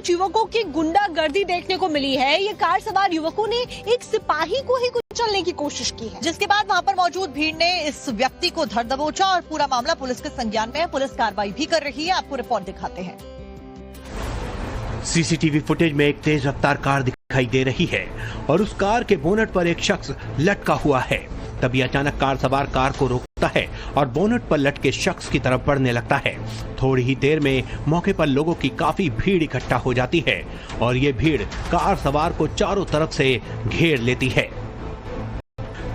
कुछ युवकों की गुंडागर्दी देखने को मिली है। ये कार सवार युवकों ने एक सिपाही को ही कुचलने की कोशिश की है, जिसके बाद वहां पर मौजूद भीड़ ने इस व्यक्ति को धर दबोचा और पूरा मामला पुलिस के संज्ञान में है। पुलिस कार्रवाई भी कर रही है। आपको रिपोर्ट दिखाते हैं। सीसीटीवी फुटेज में एक तेज रफ्तार कार दिखाई दे रही है और उस कार के बोनट पर एक शख्स लटका हुआ है। तभी अचानक कार सवार कार को रोकता है और बोनट पर लटके शख्स की तरफ बढ़ने लगता है। थोड़ी ही देर में मौके पर लोगों की काफी भीड़ इकट्ठा हो जाती है और ये भीड़ कार सवार को चारों तरफ से घेर लेती है।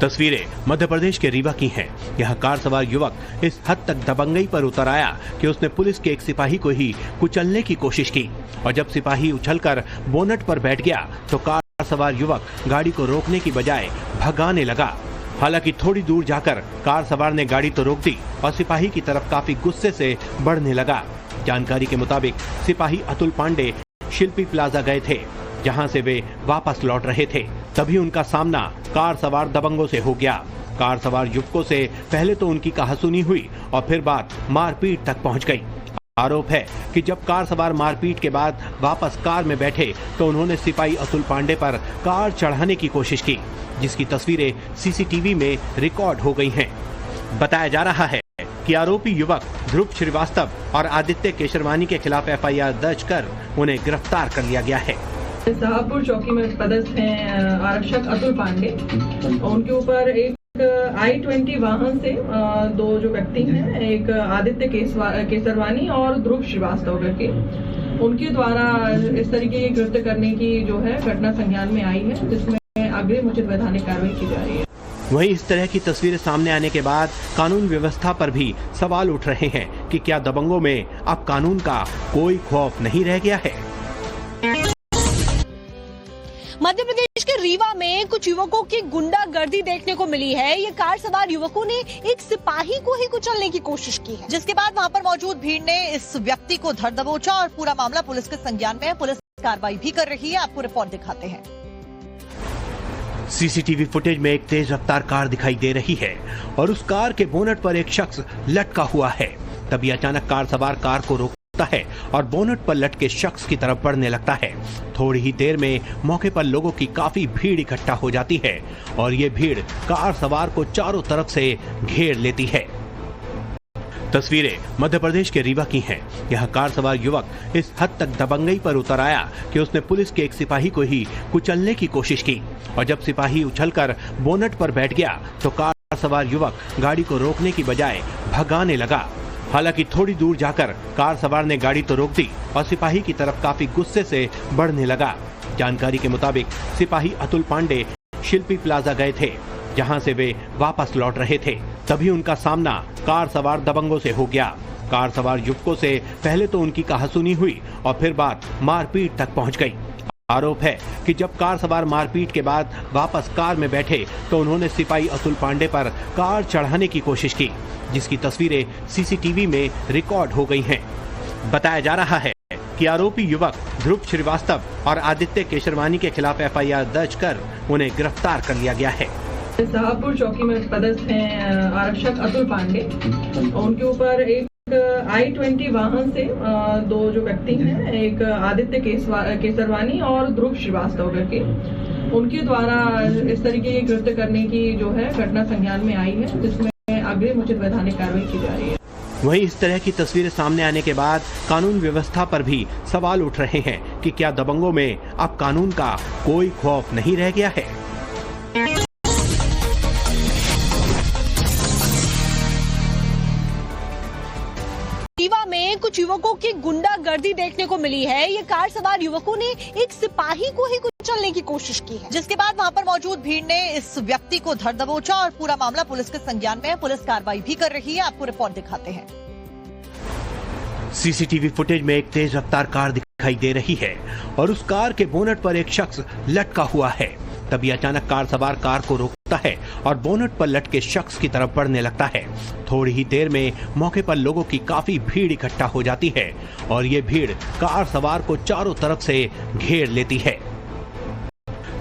तस्वीरें मध्य प्रदेश के रीवा की हैं। यहाँ कार सवार युवक इस हद तक दबंगई पर उतर आया कि उसने पुलिस के एक सिपाही को ही कुचलने की कोशिश की और जब सिपाही उछलकर बोनट पर बैठ गया तो कार सवार युवक गाड़ी को रोकने की बजाय भगाने लगा। हालांकि थोड़ी दूर जाकर कार सवार ने गाड़ी तो रोक दी और सिपाही की तरफ काफी गुस्से से बढ़ने लगा। जानकारी के मुताबिक सिपाही अतुल पांडे शिल्पी प्लाजा गए थे, जहां से वे वापस लौट रहे थे। तभी उनका सामना कार सवार दबंगों से हो गया। कार सवार युवकों से पहले तो उनकी कहासुनी हुई और फिर बात मारपीट तक पहुंच गई। आरोप है कि जब कार सवार मारपीट के बाद वापस कार में बैठे तो उन्होंने सिपाही अतुल पांडे पर कार चढ़ाने की कोशिश की, जिसकी तस्वीरें सीसीटीवी में रिकॉर्ड हो गई हैं। बताया जा रहा है कि आरोपी युवक ध्रुव श्रीवास्तव और आदित्य केशरवानी के खिलाफ एफआईआर दर्ज कर उन्हें गिरफ्तार कर लिया गया है। शाहपुर चौकी में पदस्थ हैं आरक्षक अतुल पांडे। उनके ऊपर एक I-20 वाहन से दो जो व्यक्ति हैं, एक आदित्य केसरवानी और ध्रुव श्रीवास्तव करके, उनके द्वारा इस तरीके के कृत्य करने की जो है घटना संज्ञान में आई है, जिसमें अग्रिम उचित वैधानिक कार्रवाई की जा रही है। वहीं इस तरह की तस्वीरें सामने आने के बाद कानून व्यवस्था पर भी सवाल उठ रहे हैं कि क्या दबंगों में अब कानून का कोई खौफ नहीं रह गया है। मध्य प्रदेश के रीवा में कुछ युवकों की गुंडागर्दी देखने को मिली है। ये कार सवार युवकों ने एक सिपाही को ही कुचलने की कोशिश की है, जिसके बाद वहां पर मौजूद भीड़ ने इस व्यक्ति को धर दबोचा और पूरा मामला पुलिस के संज्ञान में है। पुलिस कार्रवाई भी कर रही है। आपको रिपोर्ट दिखाते हैं। सीसीटीवी फुटेज में एक तेज रफ्तार कार दिखाई दे रही है और उस कार के बोनट पर एक शख्स लटका हुआ है। तभी अचानक कार सवार कार को रोकता है और बोनट पर लटके शख्स की तरफ बढ़ने लगता है। थोड़ी ही देर में मौके पर लोगों की काफी भीड़ इकट्ठा हो जाती है और ये भीड़ कार सवार को चारों तरफ से घेर लेती है। तस्वीरें मध्य प्रदेश के रीवा की हैं। यहाँ कार सवार युवक इस हद तक दबंगई पर उतर आया कि उसने पुलिस के एक सिपाही को ही कुचलने की कोशिश की और जब सिपाही उछलकर बोनट पर बैठ गया तो कार सवार युवक गाड़ी को रोकने की बजाय भगाने लगा। हालांकि थोड़ी दूर जाकर कार सवार ने गाड़ी तो रोक दी और सिपाही की तरफ काफी गुस्से से बढ़ने लगा। जानकारी के मुताबिक सिपाही अतुल पांडे शिल्पी प्लाजा गए थे, जहां से वे वापस लौट रहे थे। तभी उनका सामना कार सवार दबंगों से हो गया। कार सवार युवकों से पहले तो उनकी कहासुनी हुई और फिर बात मारपीट तक पहुंच गई। आरोप है कि जब कार सवार मारपीट के बाद वापस कार में बैठे तो उन्होंने सिपाही अतुल पांडे पर कार चढ़ाने की कोशिश की, जिसकी तस्वीरें सीसीटीवी में रिकॉर्ड हो गई हैं। बताया जा रहा है कि आरोपी युवक ध्रुव श्रीवास्तव और आदित्य केशरवानी के खिलाफ एफआईआर दर्ज कर उन्हें गिरफ्तार कर लिया गया है। शाहपुर चौकी में पदस्थ हैं आरक्षक अतुल पांडे। उनके ऊपर एक I-20 वाहन से दो जो व्यक्ति हैं, एक आदित्य केसरवानी और ध्रुव श्रीवास्तव करके, उनके द्वारा इस तरीके के कृत्य करने की जो है घटना संज्ञान में आई है, जिसमें अग्रिम उचित वैधानिक कार्रवाई की जा रही है। वहीं इस तरह की तस्वीरें सामने आने के बाद कानून व्यवस्था पर भी सवाल उठ रहे हैं कि क्या दबंगों में अब कानून का कोई खौफ नहीं रह गया है। रीवा में कुछ युवकों की गुंडागर्दी देखने को मिली है। ये कार सवार युवकों ने एक सिपाही को ही कुचलने की कोशिश की है, जिसके बाद वहां पर मौजूद भीड़ ने इस व्यक्ति को धर दबोचा और पूरा मामला पुलिस के संज्ञान में है। पुलिस कार्रवाई भी कर रही है। आपको रिपोर्ट दिखाते हैं। सीसीटीवी फुटेज में एक तेज रफ्तार कार दिखाई दे रही है और उस कार के बोनट पर एक शख्स लटका हुआ है। तभी अचानक कार सवार कार को रोकता है और बोनट पर लटके शख्स की तरफ बढ़ने लगता है। थोड़ी ही देर में मौके पर लोगों की काफी भीड़ इकट्ठा हो जाती है और ये भीड़ कार सवार को चारों तरफ से घेर लेती है।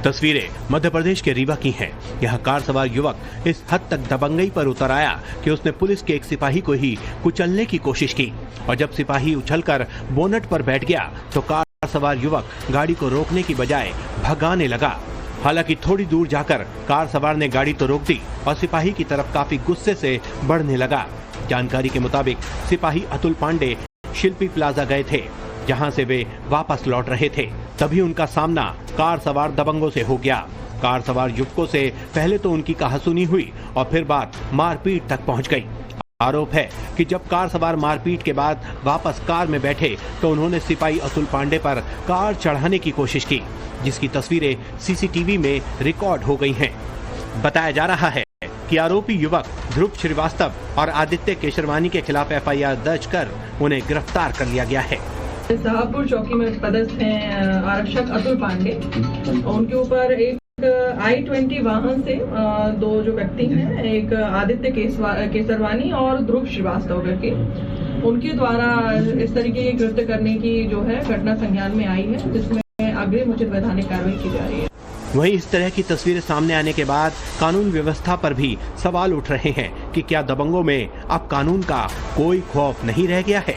तस्वीरें मध्य प्रदेश के रीवा की हैं। यहाँ कार सवार युवक इस हद तक दबंगई पर उतर आया कि उसने पुलिस के एक सिपाही को ही कुचलने की कोशिश की और जब सिपाही उछलकर बोनट पर बैठ गया तो कार सवार युवक गाड़ी को रोकने की बजाय भगाने लगा। हालांकि थोड़ी दूर जाकर कार सवार ने गाड़ी तो रोक दी और सिपाही की तरफ काफी गुस्से से बढ़ने लगा। जानकारी के मुताबिक सिपाही अतुल पांडे शिल्पी प्लाजा गए थे, जहां से वे वापस लौट रहे थे। तभी उनका सामना कार सवार दबंगों से हो गया। कार सवार युवकों से पहले तो उनकी कहासुनी हुई और फिर बात मारपीट तक पहुंच गई। आरोप है कि जब कार सवार मारपीट के बाद वापस कार में बैठे तो उन्होंने सिपाही अतुल पांडे पर कार चढ़ाने की कोशिश की, जिसकी तस्वीरें सीसीटीवी में रिकॉर्ड हो गई हैं। बताया जा रहा है कि आरोपी युवक ध्रुव श्रीवास्तव और आदित्य केशरवानी के खिलाफ एफआईआर दर्ज कर उन्हें गिरफ्तार कर लिया गया है। शाहपुर चौकी में पदस्थ हैं आरक्षक अतुल पांडे। उनके ऊपर एक I-20 वाहन से दो जो व्यक्ति हैं, एक आदित्य केसरवानी और ध्रुव श्रीवास्तव करके, उनके द्वारा इस तरीके के कृत्य करने की जो है घटना संज्ञान में आई है, जिसमें अग्रिम उचित वैधानिक कार्रवाई की जा रही है। वहीं इस तरह की तस्वीरें सामने आने के बाद कानून व्यवस्था पर भी सवाल उठ रहे हैं कि क्या दबंगों में अब कानून का कोई खौफ नहीं रह गया है।